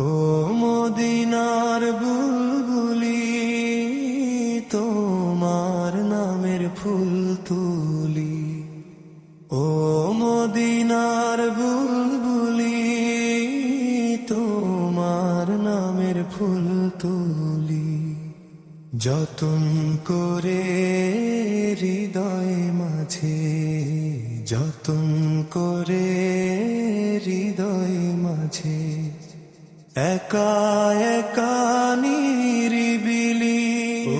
ও মদিনার বুলবুলি, তোমার নামের ফুল তুলি। ও মদিনার বুলবুলি, তোমার নামের ফুল তুলি। যতন করে হৃদয় মাঝে, যতন করে হৃদয় মাঝে, একা একা নিরিবিলি। ও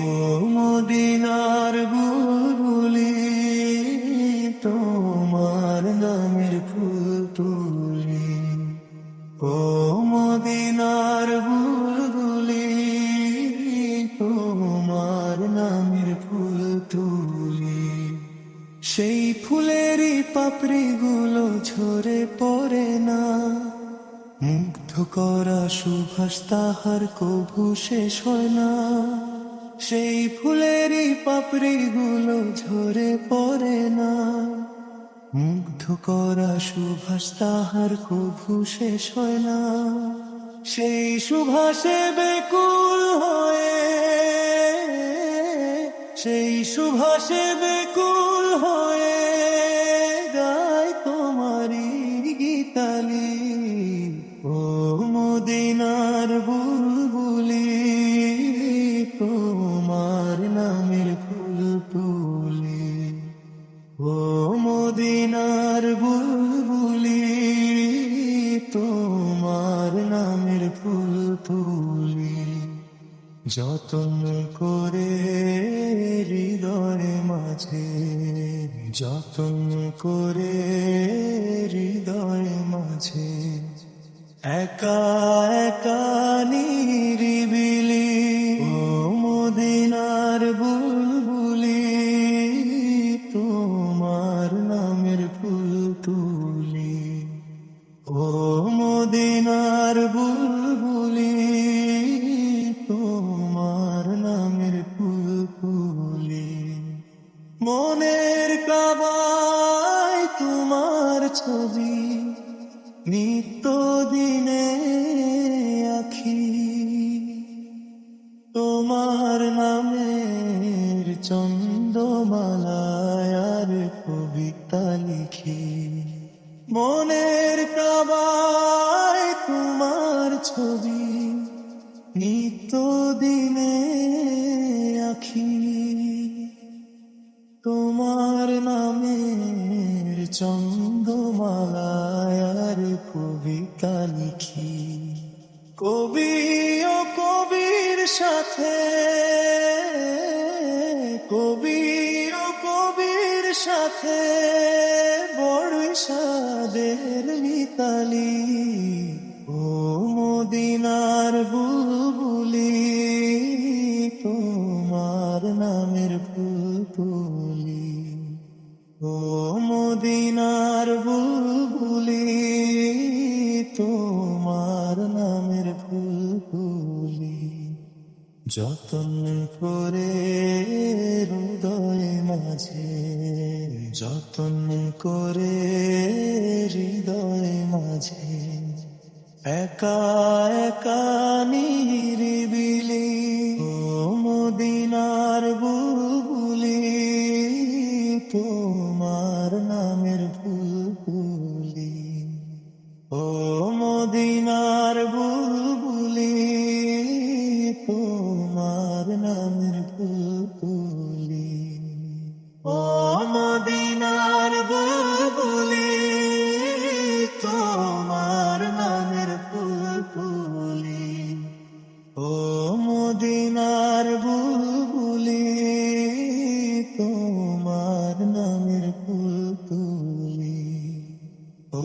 মদিনার বুলবুলি, তোমার নামের ফুল তুলি। ও মদিনার বুলবুলি, তোমার নামের ফুল তুলি। সেই ফুলেরই পাপড়িগুলো ঝরে পড়ে না, মুগ্ধ করা সুভাষ তাহার কভু শেষ হয় না। সেই ফুলেরই পাপড়িগুলো ঝরে পড়ে না, মুগ্ধ করা সুভাষ তাহার কভু শেষ হয় না। সেই সুভাষে বেকুল হয়ে, সেই সুভাষে বেকুল হয়ে গায় তোমারি গীতালি। ও মদিনার বুলবুলি, তোমার নামের ফুল তুলি। ও মদিনার বুলবুলি, তোমার নামের ফুল তুলি। যতন করে হৃদয় মাঝে, যতন করে হৃদয় মাঝে, একা একা নিরিবিলি। ও মদিনার বুলবুলি, তোমার নামের ফুল তুলি। ও মদিনার বুলবুলি, তোমার নামের ফুল তুলি। মনের কাবায় তোমার ছবি নিত্য দিনে আঁখি, তোমার নামের চন্দ্রমালায় আর কবিতা লিখি। মনের কাবায় তোমার ছবি নিত্য দিনে আঁখি, তোমার নামের চন্দ্রমালায় আর কবিতা লিখি। কবি ও কবির সাথে, কবি ও কবির সাথে বড়ই সাদের মিতালি। ও মদিনার বুলবুলি, তোমার নামের ফুল তুলি। ও মদিনার বুলবুলি, তোমার নামের ফুল তুলি। যতন করে হৃদয় মাঝে, যতন করে হৃদয় মাঝে, একা একা নিরিবিলি। ও মদিনার বুলবুলি, তোমার নামের ফুল তুলি। ও মদিনার বুলবুলি, তোমার নামের ফুল তুলি। ও মদিনার বুলবুলি, তোমার নামের ফুল তুলি। ও মদিনার বুলবুলি, তোমার নামের ফুল তুলি। ও